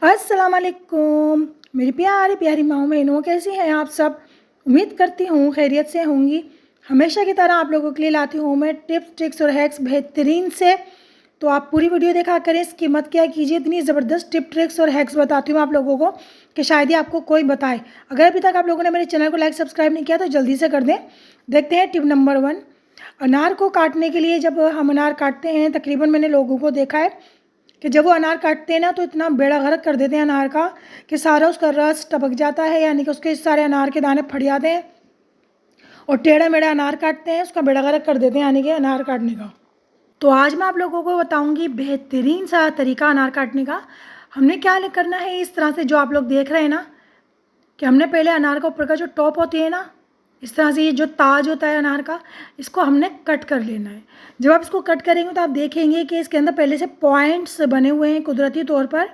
अस्सलाम वालेकुम मेरी प्यारी प्यारी माओ बहनों, कैसी हैं आप सब। उम्मीद करती हूँ खैरियत से होंगी। हमेशा की तरह आप लोगों के लिए लाती हूँ मैं टिप्स ट्रिक्स और हैक्स बेहतरीन से। तो आप पूरी वीडियो देखा करें, इसकी मत क्या कीजिए। इतनी ज़बरदस्त टिप ट्रिक्स और हैक्स बताती हूँ आप लोगों को कि शायद ही आपको कोई बताए। अगर अभी तक आप लोगों ने मेरे चैनल को लाइक सब्सक्राइब नहीं किया तो जल्दी से कर दें। देखते हैं टिप नंबर 1। अनार को काटने के लिए जब हम अनार काटते हैं, तकरीबन मैंने लोगों को देखा है कि जब वो अनार काटते हैं ना तो इतना बेड़ा गर्क कर देते हैं अनार का कि सारा उसका रस टपक जाता है, यानी कि उसके सारे अनार के दाने फट जाते हैं और टेढ़ा मेढ़ा अनार काटते हैं, उसका बेड़ा गर्क कर देते हैं यानी कि अनार काटने का। तो आज मैं आप लोगों को बताऊंगी बेहतरीन सा तरीका अनार काटने का। हमने क्या करना है, इस तरह से जो आप लोग देख रहे हैं ना कि हमने पहले अनार का ऊपर का जो टॉप होती है ना, इस तरह से ये जो ताज होता है अनार का, इसको हमने कट कर लेना है। जब आप इसको कट करेंगे तो आप देखेंगे कि इसके अंदर पहले से पॉइंट्स बने हुए हैं कुदरती तौर पर,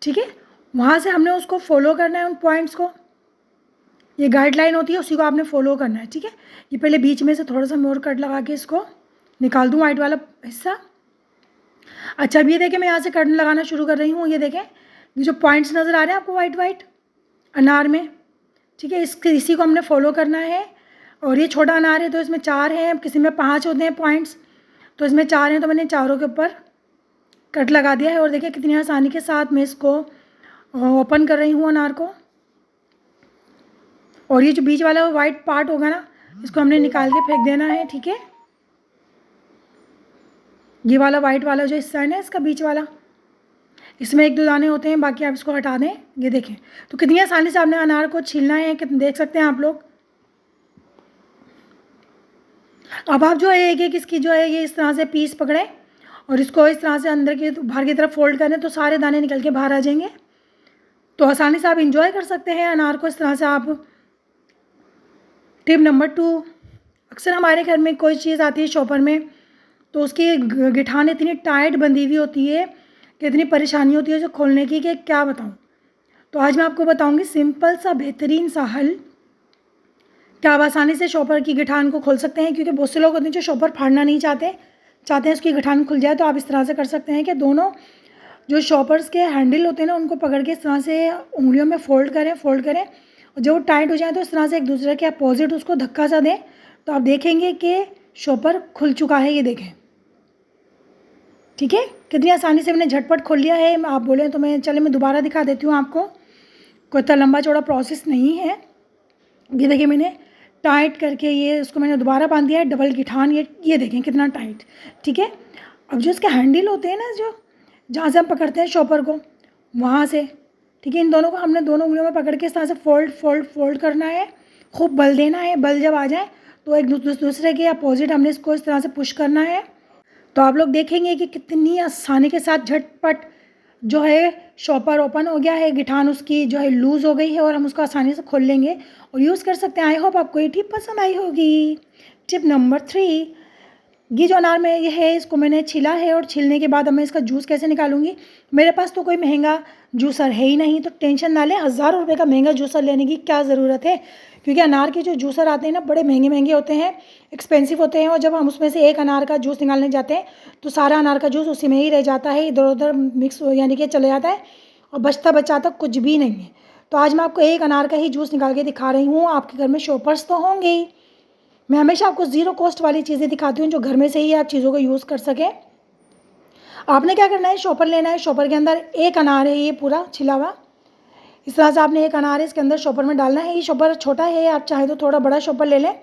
ठीक है। वहाँ से हमने उसको फॉलो करना है, उन पॉइंट्स को। ये गाइडलाइन होती है, उसी को आपने फॉलो करना है, ठीक है। ये पहले बीच में से थोड़ा सा मोर कट लगा के इसको निकाल दूँ, वाइट वाला हिस्सा। अच्छा, अब ये देखें, मैं यहाँ से कट लगाना शुरू कर रही हूँ। ये देखें, ये जो पॉइंट्स नज़र आ रहे हैं आपको वाइट वाइट अनार में, ठीक है। इसी को हमने फॉलो करना है। और ये छोटा अनार है तो इसमें 4 हैं, किसी में 5 होते हैं पॉइंट्स, तो इसमें 4 हैं, तो मैंने चारों के ऊपर कट लगा दिया है। और देखिए कितनी आसानी के साथ मैं इसको ओपन कर रही हूँ अनार को। और ये जो बीच वाला वाइट पार्ट होगा ना, इसको हमने निकाल के फेंक देना है, ठीक है। ये वाला वाइट वाला जो हिस्सा है ना, इसका बीच वाला, इसमें 1-2 दाने होते हैं, बाकी आप इसको हटा दें। ये देखें तो कितनी आसानी से आपने अनार को छीलना है, कितने देख सकते हैं आप लोग। अब आप जो है एक एक इसकी जो है ये इस तरह से पीस पकड़ें और इसको इस तरह से अंदर की बाहर की तरफ फोल्ड करें तो सारे दाने निकल के बाहर आ जाएंगे। तो आसानी से आप इंजॉय कर सकते हैं अनार को इस तरह से आप। टिप नंबर 2, अक्सर हमारे घर में कोई चीज़ आती है शॉपर में तो उसकी गिठान इतनी टाइट बंधी हुई होती है कि इतनी परेशानी होती है जो खोलने की कि क्या बताऊँ। तो आज मैं आपको बताऊँगी सिंपल सा बेहतरीन सा हल कि आप आसानी से शॉपर की गिठान को खोल सकते हैं। क्योंकि बहुत से लोग होते हैं जो शॉपर फाड़ना नहीं चाहते हैं उसकी गिठान खुल जाए। तो आप इस तरह से कर सकते हैं कि दोनों जो शॉपर्स के हैंडल होते हैं ना, उनको पकड़ के इस तरह से उंगलियों में फोल्ड करें और जब वो टाइट हो जाए तो इस तरह से एक दूसरे के अपोजिट उसको धक्का सा दें तो आप देखेंगे कि शॉपर खुल चुका है। ये देखें, ठीक है, कितनी आसानी से मैंने झटपट खोल लिया है। आप बोलें तो मैं दोबारा दिखा देती हूँ आपको, कोई इतना लंबा चौड़ा प्रोसेस नहीं है। ये देखिए, मैंने टाइट करके ये उसको मैंने दोबारा बांध दिया है, डबल गिठान। ये देखें कितना टाइट, ठीक है। अब जो इसके हैंडल होते हैं ना, जो जहाँ से हम पकड़ते हैं शॉपर को, वहाँ से, ठीक है, इन दोनों को हमने दोनों उंगलियों में पकड़ के इस तरह से फोल्ड करना है। खूब बल देना है, बल जब आ जाए तो एक दूसरे के अपोजिट हमने इसको इस तरह से पुश करना है। तो आप लोग देखेंगे कि कितनी आसानी के साथ झटपट जो है शॉपर ओपन हो गया है, गिठान उसकी जो है लूज़ हो गई है और हम उसको आसानी से खोल लेंगे और यूज़ कर सकते हैं। आई होप आपको ये टिप पसंद आई होगी। टिप नंबर 3, ये जो अनार में ये है इसको मैंने छीला है और छीलने के बाद अब मैं इसका जूस कैसे निकालूंगी। मेरे पास तो कोई महंगा जूसर है ही नहीं, तो टेंशन ना लें, हज़ारों रुपये का महंगा जूसर लेने की क्या ज़रूरत है। क्योंकि अनार के जो जूसर आते हैं ना, बड़े महंगे महंगे होते हैं, एक्सपेंसिव होते हैं। और जब हम उसमें से एक अनार का जूस निकालने जाते हैं तो सारा अनार का जूस उसी में ही रह जाता है, इधर उधर मिक्स यानी कि चले जाता है और बचता बचाता कुछ भी नहीं है। तो आज मैं आपको एक अनार का ही जूस निकाल के दिखा रही हूँ। आपके घर में शॉपर्स तो होंगे ही, मैं हमेशा आपको ज़ीरो कॉस्ट वाली चीज़ें दिखाती हूँ जो घर में से ही आप चीज़ों को यूज़ कर सकें। आपने क्या करना है, शॉपर लेना है, शॉपर के अंदर एक अनार है ये पूरा छिला हुआ, इस तरह से आपने एक अनार है इसके अंदर शॉपर में डालना है। ये शॉपर छोटा है, आप चाहे तो थोड़ा बड़ा शॉपर ले लें,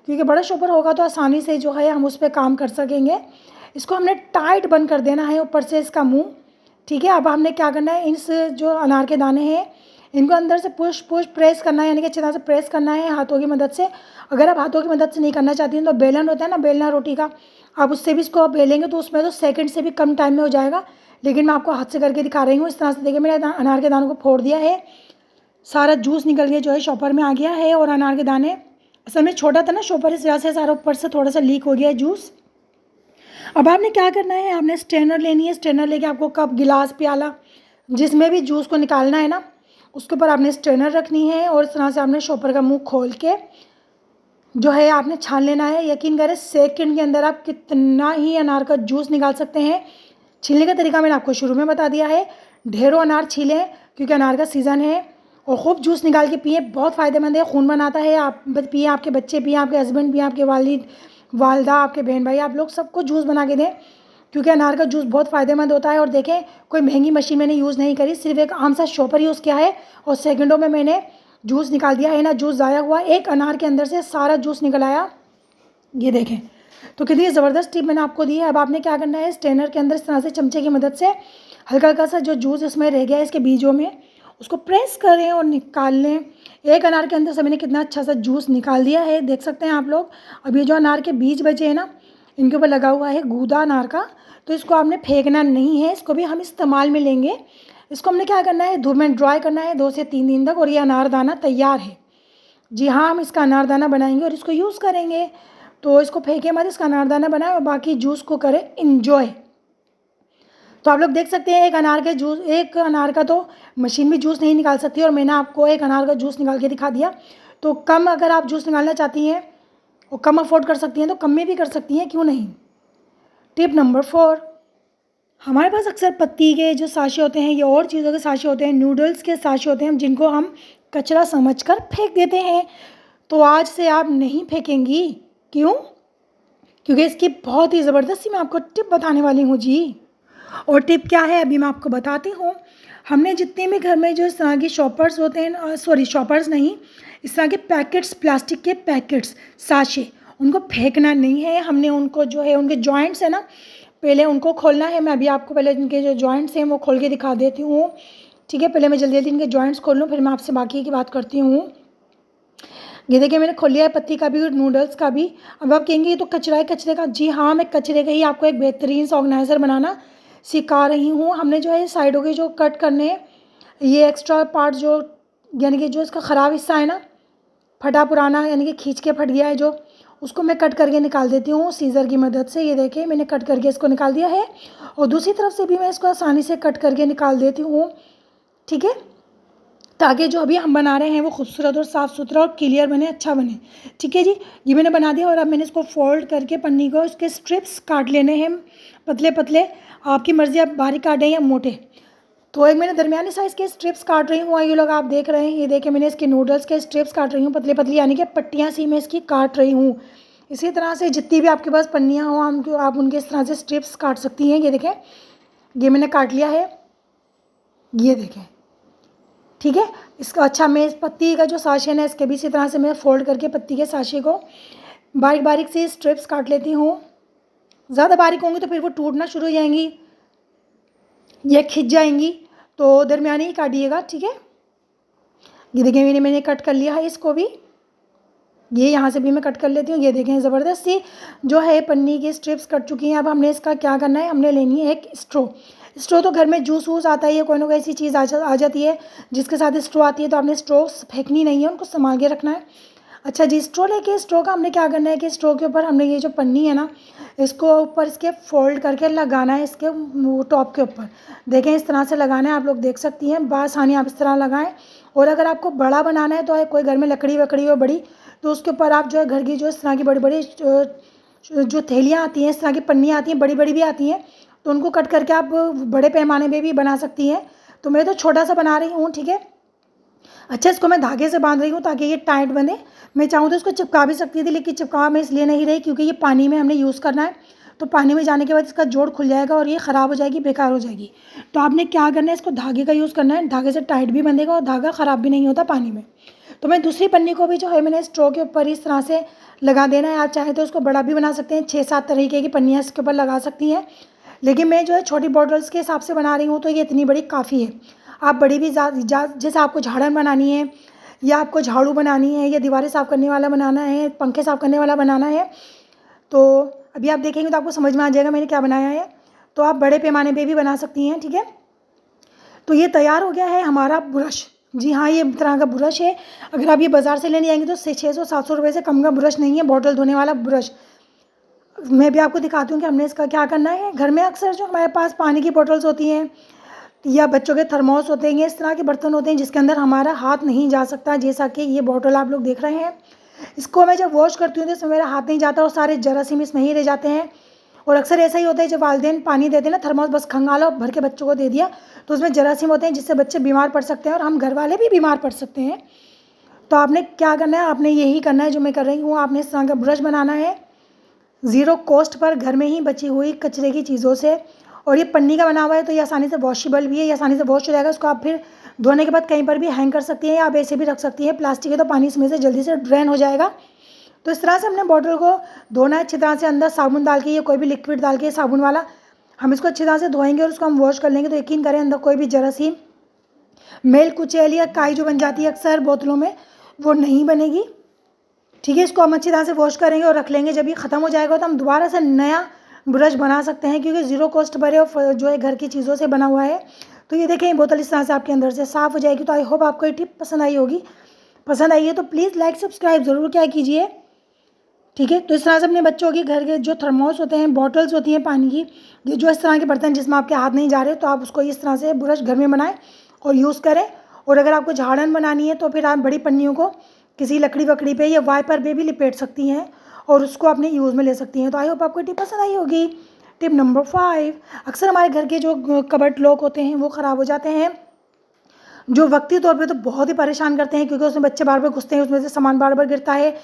क्योंकि बड़ा शॉपर होगा तो आसानी से जो है हम उस पर काम कर सकेंगे। इसको हमने टाइट बंद कर देना है ऊपर से इसका मुँह, ठीक है। अब हमने क्या करना है, इस जो अनार के दाने हैं इनको अंदर से पुश प्रेस करना है, यानी कि अच्छी तरह से प्रेस करना है हाथों की मदद से। अगर आप हाथों की मदद से नहीं करना चाहती हैं तो बेलन होता है ना, बेलना रोटी का, आप उससे भी इसको बेलेंगे तो उसमें तो सेकंड से भी कम टाइम में हो जाएगा। लेकिन मैं आपको हाथ से करके दिखा रही हूँ। इस तरह से देखिए, मैंने अनार के दानों को फोड़ दिया है, सारा जूस निकल के जो है शॉपर में आ गया है। और अनार के दाने असल में छोटा था ना शॉपर, इस वजह से सारा ऊपर से थोड़ा सा लीक हो गया है जूस। अब आपने क्या करना है, आपने स्ट्रेनर लेनी है। स्ट्रेनर लेके आपको कप गिलास प्याला जिसमें भी जूस को निकालना है ना, उसके ऊपर आपने स्ट्रेनर रखनी है और इस तरह से आपने शॉपर का मुंह खोल के जो है आपने छान लेना है। यकीन करें सेकंड के अंदर आप कितना ही अनार का जूस निकाल सकते हैं। छीलने का तरीका मैंने आपको शुरू में बता दिया है। ढेरों अनार छीलें क्योंकि अनार का सीज़न है, और खूब जूस निकाल के पिए, बहुत फ़ायदेमंद है, खून बनाता है। आप पिए, आपके बच्चे पिए, आपके हस्बैंड पिए, आपके वालिद वालदा, आपके बहन भाई, आप लोग सबको जूस बना के दें, क्योंकि अनार का जूस बहुत फ़ायदेमंद होता है। और देखें, कोई महंगी मशीन मैंने यूज़ नहीं करी, सिर्फ एक आम सा शॉपर यूज़ किया है और सेकंडों में मैंने जूस निकाल दिया है ना, जूस ज़ाया हुआ, एक अनार के अंदर से सारा जूस निकल आया। ये देखें, तो कितनी ज़बरदस्त टिप मैंने आपको दी है। अब आपने क्या करना है, स्ट्रेनर के अंदर इस तरह से चमचे की मदद से हल्का हल्का सा जो जूस इसमें रह गया है इसके बीजों में, उसको प्रेस करें और निकाल लें। एक अनार के अंदर से मैंने कितना अच्छा सा जूस निकाल दिया है, देख सकते हैं आप लोग। अब ये जो अनार के बीज बचे हैं ना, इनके ऊपर लगा हुआ है गूदा अनार का, तो इसको आपने फेंकना नहीं है, इसको भी हम इस्तेमाल में लेंगे। इसको हमने क्या करना है, धूप में ड्राई करना है 2 से 3 दिन तक, और ये अनारदाना तैयार है। जी हाँ, हम इसका अनारदाना बनाएंगे और इसको यूज़ करेंगे। तो इसको फेंके मत, इसका अनारदाना बनाएं और बाकी जूस को करें इंजॉय। तो आप लोग देख सकते हैं, एक अनार का तो मशीन भी जूस नहीं निकाल सकती, और मैंने आपको एक अनार का जूस निकाल के दिखा दिया। तो कम अगर आप जूस निकालना चाहती हैं और कम अफोर्ड कर सकती हैं तो कम में भी कर सकती हैं, क्यों नहीं। टिप नंबर 4, हमारे पास अक्सर पत्ती के जो साशे होते हैं या और चीज़ों के साशे होते हैं, नूडल्स के साशे होते हैं, जिनको हम कचरा समझकर फेंक देते हैं। तो आज से आप नहीं फेंकेंगी, क्यों? क्योंकि इसकी बहुत ही ज़बरदस्ती मैं आपको टिप बताने वाली हूँ जी। और टिप क्या है अभी मैं आपको बताती हूँ। हमने जितने भी घर में जो इस तरह के शॉपर्स होते हैं, सॉरी शॉपर्स नहीं, इस तरह के पैकेट्स, प्लास्टिक के पैकेट्स, साशे, उनको फेंकना नहीं है। हमने उनको जो है, उनके जॉइंट्स है ना, पहले उनको खोलना है। मैं अभी आपको पहले इनके जो जॉइंट्स हैं वो खोल के दिखा देती हूँ, ठीक है। पहले मैं जल्दी जल्दी इनके जॉइंट्स खोल लूँ, फिर मैं आपसे बाकी की बात करती हूँ। ये देखिए, मैंने खोल लिया है पत्ती का भी और नूडल्स का भी। अब आप कहेंगे ये तो कचरा है, कचरे का। जी हाँ, मैं कचरे का ही आपको एक बेहतरीन सा ऑर्गेनाइज़र बनाना सिखा रही हूँ। हमने जो है साइडों के जो कट करने हैं, ये एक्स्ट्रा पार्ट जो, यानी कि जो इसका ख़राब हिस्सा है ना, फटा पुराना, यानी कि खींच के फट गया है जो, उसको मैं कट करके निकाल देती हूँ सीज़र की मदद से। ये देखिए, मैंने कट करके इसको निकाल दिया है, और दूसरी तरफ से भी मैं इसको आसानी से कट करके निकाल देती हूँ, ठीक है, ताकि जो अभी हम बना रहे हैं वो खूबसूरत और साफ़ सुथरा और क्लियर बने, अच्छा बने, ठीक है जी। ये मैंने बना दिया, और अब मैंने इसको फोल्ड करके पन्नी को, इसके स्ट्रिप्स काट लेने हैं पतले पतले। आपकी मर्ज़ी, आप बारीक काटें या मोटे। तो एक मैंने दरमियानी साइज़ के स्ट्रिप्स काट रही हूँ, ये लोग आप देख रहे हैं। ये देखें, मैंने इसके नूडल्स के स्ट्रिप्स काट रही हूँ पतली पतली, यानी कि पट्टियाँ सी मैं इसकी काट रही हूँ। इसी तरह से जितनी भी आपके पास पन्नियाँ हों, आप उनके इस तरह से स्ट्रिप्स काट सकती हैं। ये देखें, ये मैंने काट लिया है, ये देखें, ठीक है। इसका अच्छा, मैं इस पत्ती का जो साशे है इसके भी इसी तरह से मैं फोल्ड करके पत्ती के साशे को बारीक बारीक से स्ट्रिप्स काट लेती हूँ। ज़्यादा बारीक होंगी तो फिर वो टूटना शुरू हो जाएंगी या खिंच जाएंगी, तो दरमियानी ही काटिएगा, ठीक है। ये देखें, मैंने कट कर लिया है इसको भी। ये यहाँ से भी मैं कट कर लेती हूँ। ये देखें, ज़बरदस्त सी जो है पन्नी की स्ट्रिप्स कट चुकी हैं। अब हमने इसका क्या करना है, हमने लेनी है एक स्ट्रॉ। स्ट्रॉ तो घर में जूस वूस आता है या कोई ना कोई ऐसी चीज़ आ जाती है जिसके साथ स्ट्रॉ आती है, तो आपने स्ट्रॉ फेंकनी नहीं है, उनको संभाल के रखना है। अच्छा जी, स्ट्रॉ लेके स्ट्रॉ का हमने क्या करना है कि स्ट्रॉ के ऊपर हमने ये जो पन्नी है ना, इसको ऊपर इसके फोल्ड करके लगाना है, इसके टॉप के ऊपर। देखें, इस तरह से लगाना है, आप लोग देख सकती हैं, बासानी आप इस तरह लगाएं। और अगर आपको बड़ा बनाना है तो कोई घर में लकड़ी वकड़ी हो बड़ी, तो उसके ऊपर आप जो है घर की जो इस तरह की बड़ी बड़ी जो थैलियाँ आती हैं, इस तरह की पन्नियाँ आती हैं, बड़ी बड़ी भी आती हैं, तो उनको कट करके आप बड़े पैमाने में भी बना सकती हैं। तो मैं तो छोटा सा बना रही हूँ, ठीक है। अच्छा, इसको मैं धागे से बांध रही हूँ ताकि ये टाइट बने। मैं चाहूँ तो इसको चिपका भी सकती थी, लेकिन चिपका मैं इसलिए नहीं रही क्योंकि ये पानी में हमने यूज़ करना है, तो पानी में जाने के बाद इसका जोड़ खुल जाएगा और ये ख़राब हो जाएगी, बेकार हो जाएगी। तो आपने क्या करना है, इसको धागे का यूज़ करना है, धागे से टाइट भी बंधेगा और धागा ख़राब भी नहीं होता पानी में। तो मैं दूसरी पन्नी को भी जो है मैंने स्ट्रॉ के ऊपर इस तरह से लगा देना है। आप चाहें तो इसको बड़ा भी बना सकते हैं, 6-7 तरीके की पन्नियाँ इसके ऊपर लगा सकती हैं, लेकिन मैं जो है छोटी बॉटल्स के हिसाब से बना रही हूँ, तो ये इतनी बड़ी काफ़ी है। आप बड़ी भी जैसे आपको झाड़न बनानी है, या आपको झाड़ू बनानी है, या दीवारें साफ़ करने वाला बनाना है, पंखे साफ़ करने वाला बनाना है, तो अभी आप देखेंगे तो आपको समझ में आ जाएगा मैंने क्या बनाया है। तो आप बड़े पैमाने पे भी बना सकती हैं, ठीक है। तो ये तैयार हो गया है हमारा ब्रश। जी हाँ, ये तरह का ब्रश है। अगर आप ये बाज़ार से लेने आएंगे तो 600-700 रुपये से कम का ब्रश नहीं है, बॉटल धोने वाला ब्रश। मैं भी आपको दिखाती हूँ कि हमने इसका क्या करना है। घर में अक्सर जो हमारे पास पानी की बॉटल्स होती हैं या बच्चों के थर्मोस होते हैं, इस तरह के बर्तन होते हैं जिसके अंदर हमारा हाथ नहीं जा सकता, जैसा कि ये बॉटल आप लोग देख रहे हैं। इसको मैं जब वॉश करती हूँ तो इसमें मेरा हाथ नहीं जाता और सारे जरासीम इसमें ही रह जाते हैं, और अक्सर ऐसा ही होता है जब वालिदैन पानी देते हैं ना, थर्मोस बस खंगाला और भर के बच्चों को दे दिया, तो उसमें जरासीम होते हैं जिससे बच्चे बीमार पड़ सकते हैं और हम घर वाले भी बीमार पड़ सकते हैं। तो आपने क्या करना है, आपने यही करना है जो मैं कर रही हूँ। आपने इस तरह का ब्रश बनाना है ज़ीरो कॉस्ट पर, घर में ही बची हुई कचरे की चीज़ों से। और ये पन्नी का बना हुआ है तो ये आसानी से वॉशेबल भी है, ये आसानी से वॉश हो जाएगा। उसको आप फिर धोने के बाद कहीं पर भी हैंग कर सकती हैं या आप ऐसे भी रख सकती हैं। प्लास्टिक है तो पानी इसमें से जल्दी से ड्रेन हो जाएगा। तो इस तरह से हमने बॉटल को धोना है अच्छी तरह से, अंदर साबुन डाल के या कोई भी लिक्विड डाल के साबुन वाला हम इसको अच्छी तरह से धोएंगे और उसको हम वॉश कर लेंगे। तो यकीन करें अंदर कोई भी जरासीम, मेल कुचैल या काई जो बन जाती है अक्सर बोतलों में, वो नहीं बनेगी। ठीक है, इसको हम अच्छी तरह से वॉश करेंगे और रख लेंगे। जब ये ख़त्म हो जाएगा तो हम दोबारा से नया ब्रश बना सकते हैं, क्योंकि ज़ीरो कॉस्ट पर है और जो है घर की चीज़ों से बना हुआ है। तो ये देखें, बोतल इस तरह से आपके अंदर से साफ़ हो जाएगी। तो आई होप आपको ये टिप पसंद आई होगी। पसंद आई है तो प्लीज़ लाइक सब्सक्राइब ज़रूर क्या कीजिए। ठीक है, तो इस तरह से अपने बच्चों के घर के जो थर्मोस होते हैं, बॉटल्स होती हैं पानी की, ये जो इस तरह के बर्तन जिसमें आपके हाथ नहीं जा रहे, तो आप उसको इस तरह से ब्रश घर में बनाएं और यूज़ करें। और अगर आपको झाड़न बनानी है तो फिर आप बड़ी पन्नियों को किसी लकड़ी वकड़ी पे या वाइपर पे भी लिपेट सकती हैं और उसको अपने यूज़ में ले सकती हैं। तो आई होप आपको टिप पसंद आई होगी। टिप नंबर 5, अक्सर हमारे घर के जो कबर्ड लॉक होते हैं वो ख़राब हो जाते हैं, जो वक्ती तौर पे तो बहुत ही परेशान करते हैं, क्योंकि उसमें बच्चे बार बार घुसते हैं, उसमें से सामान बार बार गिरता है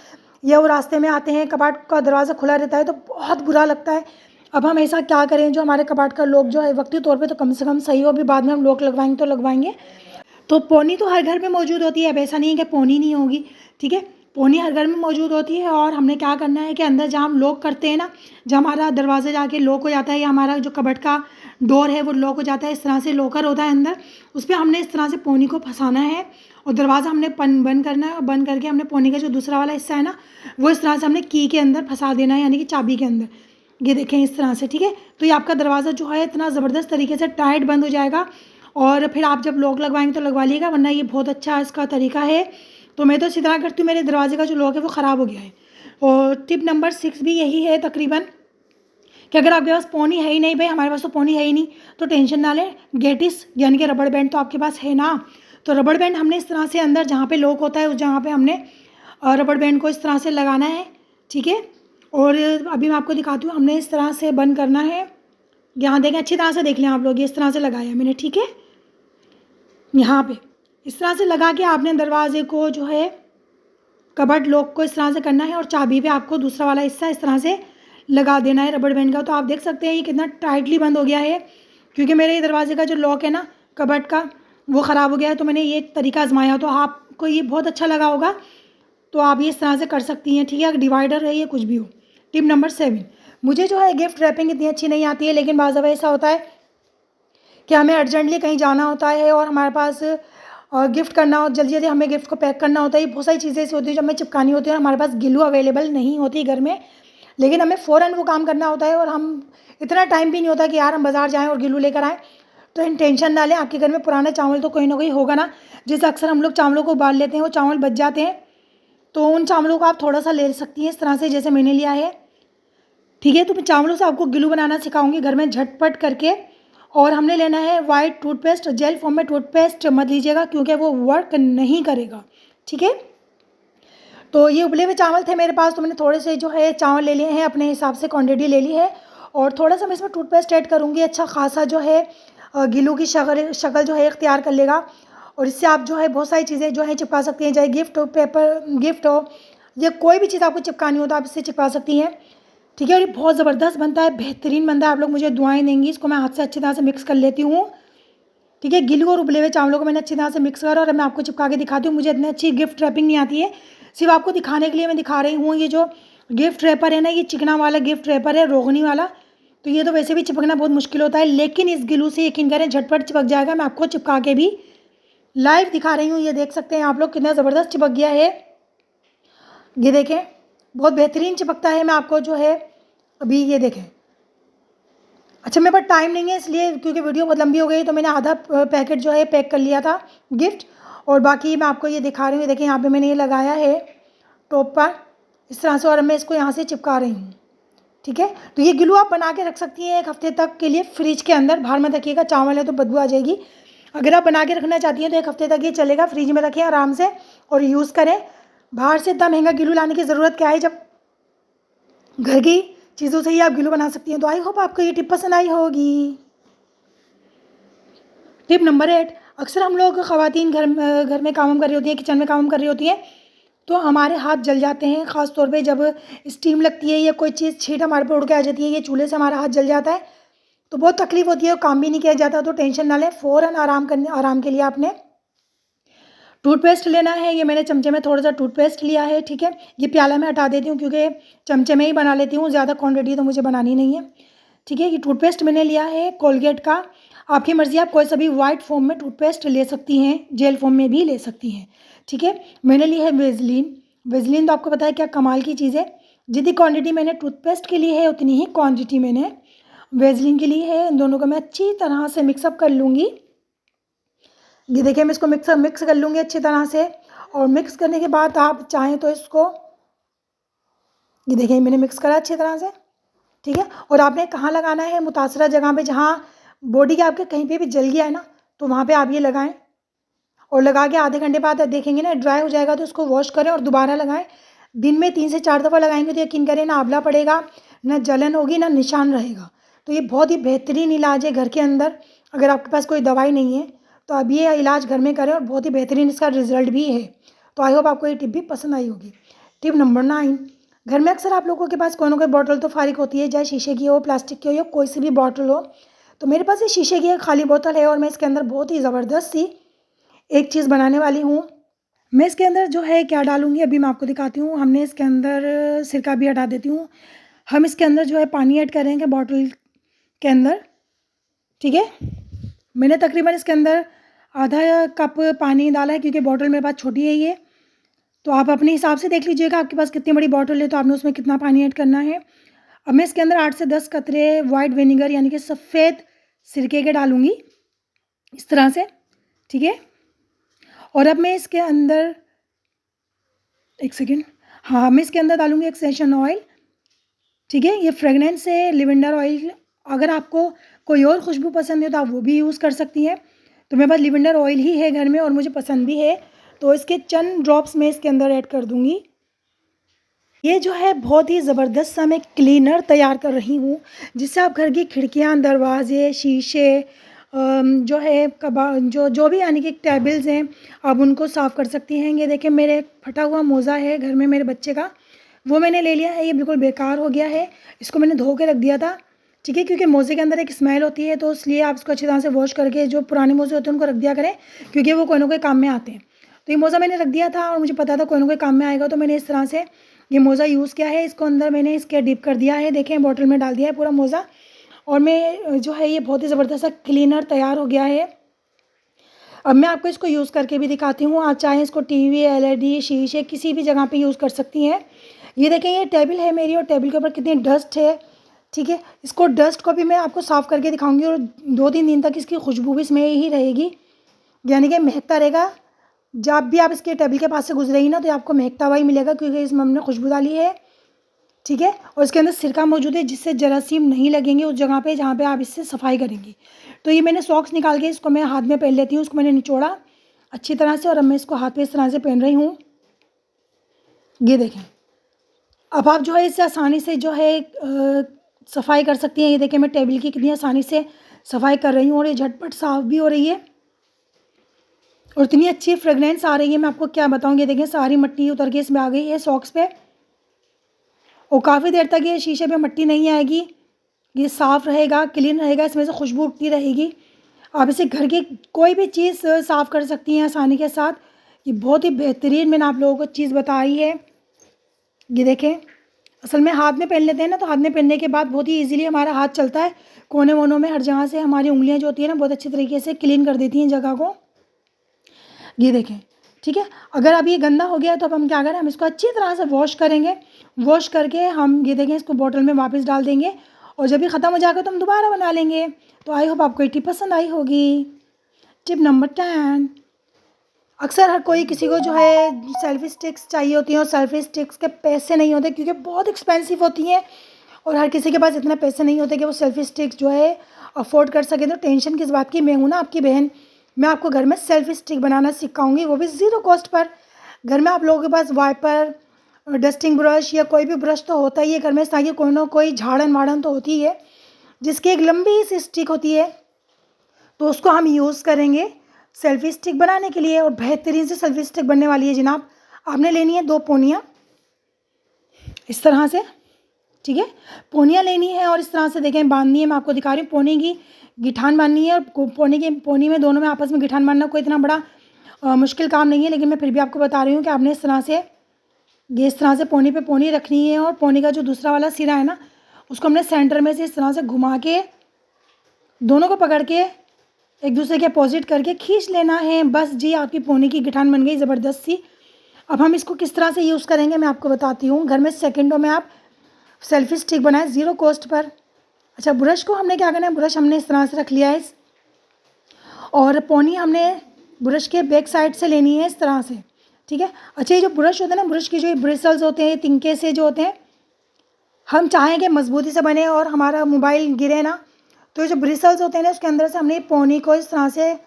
या वो रास्ते में आते हैं, कबाट का दरवाज़ा खुला रहता है तो बहुत बुरा लगता है। अब हम ऐसा क्या करें जो हमारे कबाट का लॉक जो है वक्ती तौर पे तो कम से कम सही हो, अभी बाद में हम लॉक लगवाएंगे तो लगवाएंगे। तो पोनी तो हर घर में मौजूद होती है, अब ऐसा नहीं है कि पोनी नहीं होगी। ठीक है, पोनी हर घर में मौजूद होती है। और हमने क्या करना है कि अंदर जहाँ हम लॉक करते हैं ना, जहाँ हमारा दरवाज़ा जाके लॉक हो जाता है या हमारा जो कबर्ड का डोर है वो लॉक हो जाता है, इस तरह से लॉकर होता है अंदर, उस पर हमने इस तरह से पोनी को फंसाना है और दरवाज़ा हमने बंद करना है। और बंद करके हमने पोनी का जो दूसरा वाला हिस्सा है ना, वो इस तरह से हमने की के अंदर फंसा देना है, यानी कि चाबी के अंदर। ये देखें इस तरह से। ठीक है, तो ये आपका दरवाज़ा जो है इतना ज़बरदस्त तरीके से टाइट बंद हो जाएगा। और फिर आप जब लॉक लगवाएंगे तो लगवा लीजिएगा, वरना ये बहुत अच्छा इसका तरीका है। तो मैं तो इसी तरह करती हूँ, मेरे दरवाजे का जो लॉक है वो ख़राब हो गया है। और टिप नंबर 6 भी यही है तकरीबन, कि अगर आपके पास पोनी है ही नहीं, भाई हमारे पास तो पोनी है ही नहीं, तो टेंशन ना लें, गेटिस यानी कि रबड़ बैंड तो आपके पास है ना। तो रबड़ बैंड हमने इस तरह से अंदर जहाँ पे लॉक होता है उस जगह पे हमने रबड़ बैंड को इस तरह से लगाना है। ठीक है, और अभी मैं आपको दिखाती हूँ, हमने इस तरह से बंद करना है। यहाँ देखें, अच्छी तरह से देख लें आप लोग, ये इस तरह से लगाया मैंने। ठीक है, यहाँ पे इस तरह से लगा के आपने दरवाजे को जो है कबर्ड लॉक को इस तरह से करना है और चाबी पे आपको दूसरा वाला हिस्सा इस तरह से लगा देना है रबड़ बैंड का। तो आप देख सकते हैं ये कितना टाइटली बंद हो गया है, क्योंकि मेरे ये दरवाजे का जो लॉक है ना कबर्ड का वो ख़राब हो गया है। तो मैंने ये तरीका आजमाया, तो आपको ये बहुत अच्छा लगा होगा, तो आप ये इस तरह से कर सकती हैं। ठीक है, डिवाइडर है या कुछ भी हो। टिप नंबर 7, मुझे जो है गिफ्ट रैपिंग इतनी अच्छी नहीं आती है, लेकिन बाज़ दफ़ा ऐसा होता है कि हमें अर्जेंटली कहीं जाना होता है और हमारे पास गिफ्ट करना हो, जल्दी जल्दी हमें गिफ्ट को पैक करना होता है। बहुत सारी चीज़ें ऐसी होती हैं जो हमें चिपकानी होती है और हमारे पास ग्लू अवेलेबल नहीं होती घर में, लेकिन हमें फ़ौरन वो काम करना होता है और हम इतना टाइम भी नहीं होता कि यार हम बाज़ार जाएँ और ग्लू लेकर आएँ। तो इन टेंशन ना लें, आपके घर में पुराना चावल तो कोई ना कोई होगा ना, जैसे अक्सर हम लोग चावलों को उबाल लेते हैं, वो चावल बच जाते हैं, तो उन चावलों को आप थोड़ा सा ले सकती हैं इस तरह से, जैसे मैंने लिया है। ठीक है, तो मैं चावलों से आपको ग्लू बनाना सिखाऊंगी घर में झटपट करके। और हमने लेना है वाइट टूथपेस्ट, जेल फॉर्म में टूथपेस्ट मत लीजिएगा क्योंकि वो वर्क नहीं करेगा। ठीक है, तो ये उबले हुए चावल थे मेरे पास, तो मैंने थोड़े से जो है चावल ले लिए हैं, अपने हिसाब से क्वांटिटी ले ली है और थोड़ा सा मैं इसमें टूथपेस्ट ऐड करूँगी। अच्छा खासा जो है गिलू की शक्ल जो है इख्तियार कर लेगा और इससे आप जो है बहुत सारी चीज़ें जो है चिपका सकती हैं, चाहे गिफ्ट हो, पेपर गिफ्ट हो या कोई भी चीज़ आपको चिपकानी हो तो आप इससे चिपका सकती हैं। ठीक है, और ये बहुत ज़बरदस्त बनता है, बेहतरीन बनता है। आप लोग मुझे दुआएं देंगी। इसको मैं हाथ से अच्छी तरह से मिक्स कर लेती हूँ। ठीक है, गिलू और उबले हुए चावलों को मैंने अच्छी तरह से मिक्स करा और मैं आपको चिपका के दिखाती हूँ। मुझे इतनी अच्छी गिफ्ट रैपिंग नहीं आती है, सिर्फ आपको दिखाने के लिए मैं दिखा रही हूँ। ये जो गिफ्ट रैपर है ना, ये चिकना वाला गिफ्ट रैपर है, रोगनी वाला, तो ये तो वैसे भी चिपकना बहुत मुश्किल होता है, लेकिन इस गिलू से यकीन करें झटपट चिपक जाएगा। मैं आपको चिपका के भी लाइव दिखा रही हूँ। ये देख सकते हैं आप लोग कितना ज़बरदस्त चिपक गया है, ये देखें बहुत बेहतरीन चिपकता है। मैं आपको जो है अभी ये देखें, अच्छा मेरे पास टाइम नहीं है इसलिए, क्योंकि वीडियो बहुत लंबी हो गई, तो मैंने आधा पैकेट जो है पैक कर लिया था गिफ्ट, और बाकी मैं आपको ये दिखा रही हूँ। देखिए यहाँ पे मैंने ये लगाया है टॉप पर इस तरह से और मैं इसको यहाँ से चिपका रही हूँ। ठीक है, तो ये ग्लू आप बना के रख सकती हैं 1 हफ्ते तक के लिए फ्रिज के अंदर। बाहर मत रखिएगा, चावल है तो बदबू आ जाएगी। अगर आप बना के रखना चाहती हैं तो 1 हफ्ते तक ये चलेगा, फ्रिज में रखें आराम से और यूज़ करें। बाहर से इतना महंगा ग्लू लाने की ज़रूरत क्या है जब घर की चीज़ों से ही आप ग्लू बना सकती हैं। तो आई होप आपको ये टिप पसंद आई होगी। टिप नंबर 8, अक्सर हम लोग ख़वातीन घर में काम कर रही होती हैं, किचन में काम कर रही होती हैं, तो हमारे हाथ जल जाते हैं। ख़ास तौर पे जब स्टीम लगती है या कोई चीज़ छींट हमारे पे उड़ के आ जाती है, ये चूल्हे से हमारा हाथ जल जाता है, तो बहुत तकलीफ़ होती है और काम भी नहीं किया जाता। तो टेंशन ना लें, फ़ौरन आराम के लिए आपने टूथपेस्ट लेना है। ये मैंने चमचे में थोड़ा सा टूथपेस्ट लिया है, ठीक है। ये प्याला मैं हटा देती हूँ क्योंकि चमचे में ही बना लेती हूँ, ज़्यादा क्वांटिटी तो मुझे बनानी नहीं है, ठीक है। ये टूथपेस्ट मैंने लिया है कोलगेट का। आपकी मर्ज़ी, आप कोई सा भी वाइट फॉर्म में टूथपेस्ट ले सकती हैं, जेल फॉर्म में भी ले सकती हैं, ठीक है। मैंने ली है वेज़लिन। वेज़लिन तो आपको पता है क्या कमाल की चीज़ है। जितनी क्वांटिटी मैंने टूथपेस्ट की ली है उतनी ही क्वांटिटी मैंने वेज़लिन की ली है। इन दोनों को मैं अच्छी तरह से मिक्सअप कर लूँगी। ये देखिए, मैं इसको मिक्स कर लूँगी अच्छी तरह से। और मिक्स करने के बाद आप चाहें तो इसको, ये देखिए मैंने मिक्स करा अच्छी तरह से, ठीक है। और आपने कहाँ लगाना है, मुतासरा जगह पे जहाँ बॉडी के आपके कहीं पे भी जल गया है ना, तो वहाँ पे आप ये लगाएं। और लगा के आधे घंटे बाद देखेंगे ना ड्राई हो जाएगा, तो उसको वॉश करें और दोबारा लगाएं। दिन में 3 से 4 दफ़ा लगाएंगे तो यकीन करें ना आंवला पड़ेगा, ना जलन होगी, ना निशान रहेगा। तो ये बहुत ही बेहतरीन इलाज है घर के अंदर। अगर आपके पास कोई दवाई नहीं है तो अब ये इलाज घर में करें और बहुत ही बेहतरीन इसका रिजल्ट भी है। तो आई होप आपको ये टिप भी पसंद आई होगी। टिप नंबर 9, घर में अक्सर आप लोगों के पास कोई ना कोई बॉटल तो फारिग होती है, चाहे शीशे की हो, प्लास्टिक की हो या कोई सी भी बॉटल हो। तो मेरे पास ये शीशे की एक खाली बोतल है और मैं इसके अंदर बहुत ही ज़बरदस्त सी एक चीज़ बनाने वाली हूँ। मैं इसके अंदर जो है क्या डालूँगी अभी मैं आपको दिखाती हूँ। हमने इसके अंदर सिरका भी हटा देती हूँ। हम इसके अंदर जो है पानी ऐड करेंगे बॉटल के अंदर, ठीक है। मैंने तकरीबन इसके अंदर आधा कप पानी डाला है क्योंकि बॉटल मेरे पास छोटी है ये। तो आप अपने हिसाब से देख लीजिएगा आपके पास कितनी बड़ी बॉटल है तो आपने उसमें कितना पानी ऐड करना है। अब मैं इसके अंदर 8 से 10 कतरे वाइट विनेगर यानी कि सफ़ेद सिरके के डालूँगी इस तरह से, ठीक है। और अब मैं इसके अंदर एक सेकेंड, हाँ, मैं इसके अंदर डालूँगी एक्सेशन ऑयल, ठीक है। ये फ्रेगनेंस है लिवेंडर ऑयल। अगर आपको कोई और खुशबू पसंद है तो आप वो भी यूज़ कर सकती हैं। तो मेरे पास लिवेंडर ऑयल ही है घर में और मुझे पसंद भी है, तो इसके चंद ड्रॉप्स मैं इसके अंदर ऐड कर दूँगी। ये जो है बहुत ही ज़बरदस्त सा मैं क्लीनर तैयार कर रही हूँ, जिससे आप घर की खिड़कियाँ, दरवाजे, शीशे, जो है जो भी यानी कि टेबल्स हैं, आप उनको साफ़ कर सकती हैं। ये देखें मेरे फटा हुआ मोज़ा है घर में मेरे बच्चे का, वो मैंने ले लिया है। ये बिल्कुल बेकार हो गया है, इसको मैंने धो के रख दिया था, ठीक है। क्योंकि मोज़े के अंदर एक स्मेल होती है, तो इसलिए आप इसको अच्छी तरह से वॉश करके जो पुराने मोज़े होते हैं उनको रख दिया करें, क्योंकि वो कोई ना कोई काम में आते हैं। तो ये मोज़ा मैंने रख दिया था और मुझे पता था कोई ना कोई काम में आएगा, तो मैंने इस तरह से ये मोज़ा यूज़ किया है। इसको अंदर मैंने इसके डिप कर दिया है, देखें बॉटल में डाल दिया है पूरा मोज़ा। और मैं जो है ये बहुत ही ज़बरदस्त सा क्लीनर तैयार हो गया है। अब मैं आपको इसको यूज़ करके भी दिखाती हूँ। आप चाहें इसको टीवी, एलईडी, शीशे किसी भी जगह पे यूज़ कर सकती हैं। ये देखें ये टेबल है मेरी और टेबल के ऊपर कितनी डस्ट है, ठीक है। इसको डस्ट को भी मैं आपको साफ़ करके दिखाऊंगी और 2-3 दिन तक इसकी खुशबू भी इसमें ही रहेगी, यानी कि महकता रहेगा। जब भी आप इसके टेबल के पास से गुजरेगी ना तो आपको महकता हुआ ही मिलेगा, क्योंकि इसमें हमने खुशबू डाली है, ठीक है। और इसके अंदर सिरका मौजूद है जिससे जरासीम नहीं लगेंगे उस जगह पे जहाँ पे आप इससे सफाई करेंगी। तो ये मैंने सॉक्स निकाल के इसको मैं हाथ में पहन लेती हूँ। उसको मैंने निचोड़ा अच्छी तरह से और अब मैं इसको हाथ पे इस तरह से पहन रही हूँ। ये देखें, अब आप जो है इससे आसानी से जो है सफाई कर सकती हैं। ये देखें मैं टेबल की कितनी आसानी से सफाई कर रही हूँ और ये झटपट साफ़ भी हो रही है और इतनी अच्छी फ्रेगनेंस आ रही है, मैं आपको क्या बताऊँ। ये देखें सारी मिट्टी उतर के इसमें आ गई है सॉक्स पे, और काफ़ी देर तक ये शीशे पे मिट्टी नहीं आएगी। ये साफ़ रहेगा, क्लीन रहेगा, इसमें से खुशबू उठती रहेगी। आप इसे घर की कोई भी चीज़ साफ़ कर सकती हैं आसानी के साथ। ये बहुत ही बेहतरीन मैंने आप लोगों को चीज़ बताई है। ये देखें, असल में हाथ में पहन लेते हैं ना, तो हाथ में पहनने के बाद बहुत ही ईज़िली हमारा हाथ चलता है, कोने वोनों में हर जगह से हमारी उंगलियाँ जो होती है ना बहुत अच्छी तरीके से क्लीन कर देती हैं जगह को। ये देखें, ठीक है। अगर अब ये गंदा हो गया है तो अब हम क्या करें, हम इसको अच्छी तरह से वॉश करेंगे। वॉश करके हम ये देखें इसको बॉटल में वापस डाल देंगे और जब ये ख़त्म हो जाएगा तो हम दोबारा बना लेंगे। तो आई होप आपको ये टिप पसंद आई होगी। टिप नंबर 10, अक्सर हर कोई किसी को जो है सेल्फ़ी स्टिक्स चाहिए होती हैं और सेल्फ़ी स्टिक्स के पैसे नहीं होते क्योंकि बहुत एक्सपेंसिव होती हैं और हर किसी के पास इतने पैसे नहीं होते कि वो सेल्फ़ी स्टिक्स जो है अफोर्ड कर सके। तो टेंशन किस बात की, मैं हूँ ना आपकी बहन, मैं आपको घर में सेल्फ़ी स्टिक बनाना सिखाऊंगी, वो भी ज़ीरो कॉस्ट पर। घर में आप लोगों के पास वाइपर, डस्टिंग ब्रश या कोई भी ब्रश तो होता ही है घर में, ताकि कोई ना कोई झाड़न वाड़न तो होती है, जिसकी एक लंबी सी स्टिक होती है, तो उसको हम यूज़ करेंगे सेल्फी स्टिक बनाने के लिए। और बेहतरीन से सेल्फी स्टिक बनने वाली है जनाब। आपने लेनी है 2 पोनियाँ इस तरह से, ठीक है, पोनियाँ लेनी है और इस तरह से देखें बांधनी है। मैं आपको दिखा रही हूँ, पोनी की गिठान बांधनी है और पोनी में दोनों में आपस में गिठान बांधना कोई इतना बड़ा मुश्किल काम नहीं है, लेकिन मैं फिर भी आपको बता रही हूँ कि आपने इस तरह से पोनी पे पोनी रखनी है। और पोनी का जो दूसरा वाला सिरा है ना, उसको हमने सेंटर में से इस तरह से घुमा के दोनों को पकड़ के एक दूसरे के अपोजिट करके खींच लेना है। बस जी, आपकी पोनी की गिठान बन गई ज़बरदस्त सी। अब हम इसको किस तरह से यूज़ करेंगे मैं आपको बताती हूँ। घर में सेकंडों में आप सेल्फी स्टिक बनाए 0 कॉस्ट पर। अच्छा, ब्रश को हमने क्या करना है, ब्रश हमने इस तरह से रख लिया है और पोनी हमने ब्रश के बैक साइड से लेनी है इस तरह से, ठीक है। अच्छा, ये जो ब्रश होता है ना, ब्रश के जो ब्रिसल्स होते हैं, तिनके से जो होते हैं, हम चाहें कि मजबूती से बने और हमारा मोबाइल गिरे ना, तो ये जो ब्रिसल्स होते हैं ना, उसके अंदर से हमने पोनी को इस तरह से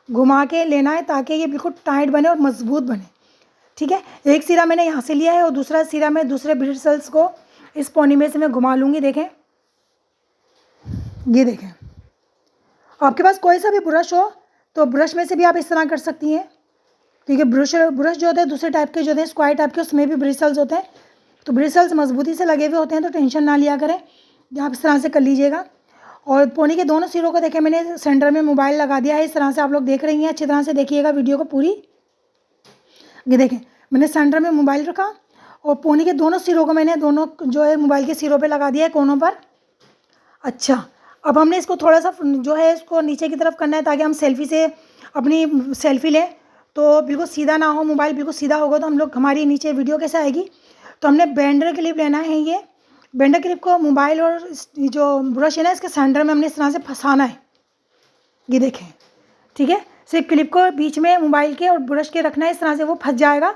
घुमा के लेना है ताकि ये बिल्कुल टाइट बने और मजबूत बने, ठीक है। एक सिरा मैंने यहाँ से लिया है और दूसरा सिरा मैं दूसरे ब्रिसल्स को इस पोनी में से मैं घुमा लूँगी। देखें, ये देखें, आपके पास कोई सा भी ब्रश हो तो ब्रश में से भी आप इस तरह कर सकती हैं, क्योंकि ब्रश जो होते हैं दूसरे टाइप के जो होते हैं, स्क्वायर टाइप के, उसमें भी ब्रिसल्स होते हैं। तो ब्रिसल्स मजबूती से लगे हुए होते हैं, तो टेंशन ना लिया करें, आप इस तरह से कर लीजिएगा। और पोनी के दोनों सिरों को देखें, मैंने सेंटर में मोबाइल लगा दिया है इस तरह से। आप लोग देख रही हैं, अच्छी तरह से देखिएगा वीडियो को पूरी। ये देखें, मैंने सेंटर में मोबाइल रखा और पोनी के दोनों सिरों को मैंने दोनों जो है मोबाइल के सिरों पे लगा दिया है, कोनों पर। अच्छा, अब हमने इसको थोड़ा सा जो है इसको नीचे की तरफ करना है ताकि हम अपनी सेल्फी लें तो बिल्कुल सीधा ना हो मोबाइल। बिल्कुल सीधा होगा तो हम लोग हमारी नीचे वीडियो कैसे आएगी। तो हमने बेंडर क्लिप लेना है। ये बेंडर क्लिप को मोबाइल और जो ब्रश है ना, इसके सेंटर में हमने इस तरह से फंसाना है। ये देखें, ठीक है, सिर्फ क्लिप को बीच में मोबाइल के और ब्रश के रखना है, इस तरह से वो फंस जाएगा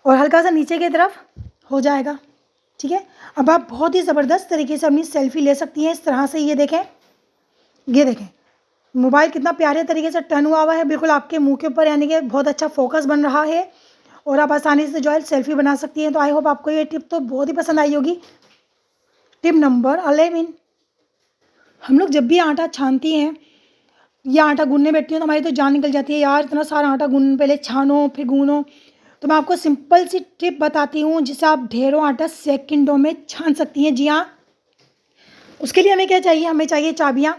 और हल्का सा नीचे की तरफ हो जाएगा, ठीक है। अब आप बहुत ही ज़बरदस्त तरीके से अपनी सेल्फी ले सकती हैं इस तरह से। ये देखें मोबाइल कितना प्यारे तरीके से टर्न हुआ है बिल्कुल आपके मुंह के ऊपर, यानी कि बहुत अच्छा फोकस बन रहा है और आप आसानी से जो है सेल्फी बना सकती हैं। तो आई होप आपको ये टिप तो बहुत ही पसंद आई होगी। टिप नंबर 11, हम लोग जब भी आटा छानती हैं या आटा गूंदने बैठती हूँ तो हमारी तो जान निकल जाती है, यार इतना सारा आटा गूंद, पहले छानो फिर गूंदो। तो मैं आपको सिंपल सी टिप बताती हूँ जिससे आप ढेरों आटा सेकंडों में छान सकती हैं। जी हाँ, उसके लिए हमें क्या चाहिए, हमें चाहिए चाबियाँ।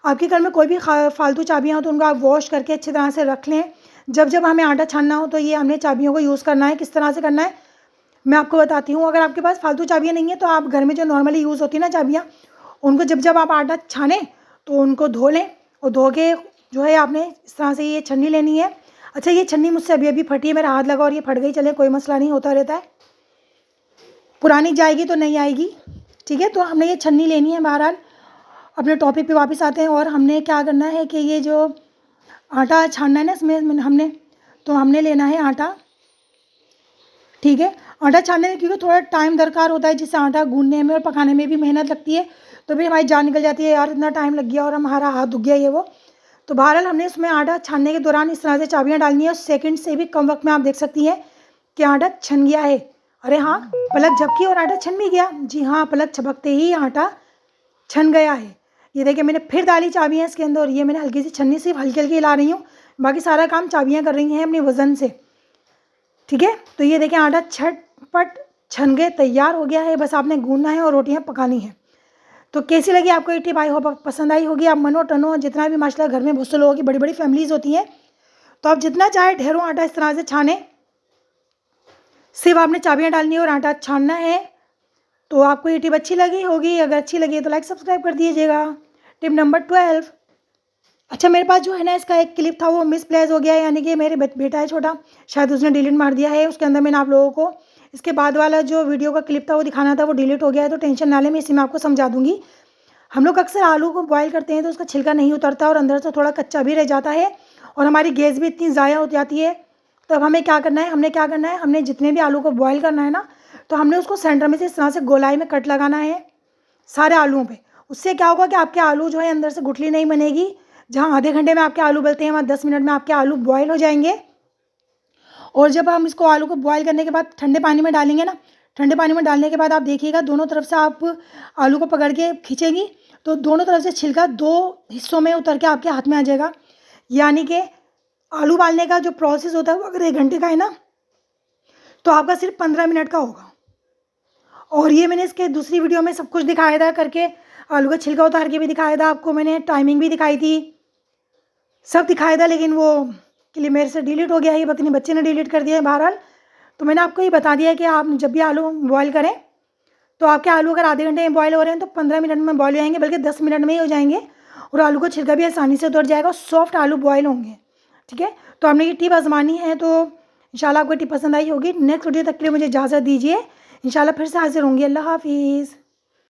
आपके घर में कोई भी फालतू चाबियाँ हो तो उनको आप वॉश करके अच्छी तरह से रख लें। जब जब हमें आटा छानना हो तो ये हमने चाबियों को यूज़ करना है। किस तरह से करना है मैं आपको बताती हूँ। अगर आपके पास फालतू चाबियाँ नहीं है तो आप घर में जो नॉर्मली यूज़ होती है ना चाबियाँ, उनको जब जब आप आटा छानें तो उनको धो लें और धो के जो है आपने इस तरह से ये छन्नी लेनी है। अच्छा, ये छन्नी मुझसे अभी अभी फटी है, मेरा हाथ लगा और ये फट गई, चले कोई मसला नहीं, होता रहता है, पुरानी जाएगी तो नहीं आएगी, ठीक है। तो हमने ये छन्नी लेनी है। बहरहाल अपने टॉपिक पे वापस आते हैं और हमने क्या करना है कि ये जो आटा छानना है ना, इसमें हमने लेना है आटा, ठीक है। आटा छानने में क्योंकि थोड़ा टाइम दरकार होता है, जिससे आटा गूंदने में और पकाने में भी मेहनत लगती है, तो फिर हमारी जान निकल जाती है, यार इतना टाइम लग गया और हमारा हाथ दुख गया ये वो। तो बहरहाल हमने इसमें आटा छानने के दौरान इस तरह से चाबियाँ डालनी है और सेकंड से भी कम वक्त में आप देख सकती हैं कि आटा छन गया है। अरे हाँ, पलक झपकी और आटा छन भी गया। जी हाँ, पलक झपकते ही आटा छन गया है। ये देखिए, मैंने फिर डाली चाबियाँ इसके अंदर और ये मैंने हल्की सी छन्नी सिर्फ हल्की हल्की हिला रही हूँ, बाकी सारा काम चाबियाँ कर रही हैं अपने वज़न से, ठीक है। तो ये देखें आटा झटपट छन गए, तैयार हो गया है, बस आपने गूंदना है और रोटियाँ पकानी है। तो कैसी लगी आपको ये टिप, आई होप पसंद आई होगी। आप मनो टनो जितना भी माशाल्लाह घर में बहुत से लोगों की बड़ी बड़ी फैमिलीज़ होती हैं, तो आप जितना चाहे ढेरों आटा इस तरह से छाने, सिर्फ आपने चाबियाँ डालनी है और आटा छानना है। तो आपको ये टिप अच्छी लगी होगी, अगर अच्छी लगी तो लाइक सब्सक्राइब कर दीजिएगा। टिप नंबर 12, अच्छा मेरे पास जो है ना इसका एक क्लिप था वो मिसप्लेस हो गया है, यानी कि मेरे बेटा है छोटा, शायद उसने डिलीट मार दिया है। उसके अंदर मैंने आप लोगों को इसके बाद वाला जो वीडियो का क्लिप था वो दिखाना था, वो डिलीट हो गया है। तो टेंशन ना लें, मैं इसी में आपको समझा दूंगी। हम लोग अक्सर आलू को बॉयल करते हैं तो उसका छिलका नहीं उतरता और अंदर से थोड़ा कच्चा भी रह जाता है और हमारी गैस भी इतनी ज़ाया हो जाती है। तो अब हमें क्या करना है, हमने जितने भी आलू को बॉयल करना है ना, तो हमने उसको सेंटर में से इस तरह से गोलाई में कट लगाना है सारे आलूओं पे। उससे क्या होगा कि आपके आलू जो है अंदर से गुठली नहीं बनेगी। जहाँ आधे घंटे में आपके आलू उबलते हैं वहाँ 10 मिनट में आपके आलू बॉयल हो जाएंगे और जब हम इसको आलू को बॉयल करने के बाद ठंडे पानी में डालेंगे ना, ठंडे पानी में डालने के बाद आप देखिएगा दोनों तरफ से आप आलू को पकड़ के खींचेंगी तो दोनों तरफ से छिलका 2 हिस्सों में उतर के आपके हाथ में आ जाएगा। यानी कि आलू उबालने का जो प्रोसेस होता है वो अगर 1 घंटे का है ना, तो आपका सिर्फ 15 मिनट का होगा। और ये मैंने इसके दूसरी वीडियो में सब कुछ दिखाया था करके, आलू का छिलका उतार के भी दिखाया था आपको, मैंने टाइमिंग भी दिखाई थी, सब दिखाया था, लेकिन वो के लिए मेरे से डिलीट हो गया है, पता नहीं बच्चे ने डिलीट कर दिया है। बहरहाल तो मैंने आपको ये बता दिया है कि आप जब भी आलू बॉयल करें तो आपके आलू अगर आधे घंटे में बॉयल हो रहे हैं तो 15 मिनट में बॉयल हो जाएंगे, बल्कि 10 मिनट में ही हो जाएंगे, और आलू का छिलका भी आसानी से उतर जाएगा, सॉफ्ट आलू बॉयल होंगे। ठीक है, तो आपने ये टिप आजमानी है, तो इंशाल्लाह आपको टिप पसंद आई होगी। नेक्स्ट वीडियो तक के लिए मुझे इजाज़त दीजिए, इंशाल्लाह फिर से हाजिर होंगी। अल्लाह हाफिज़।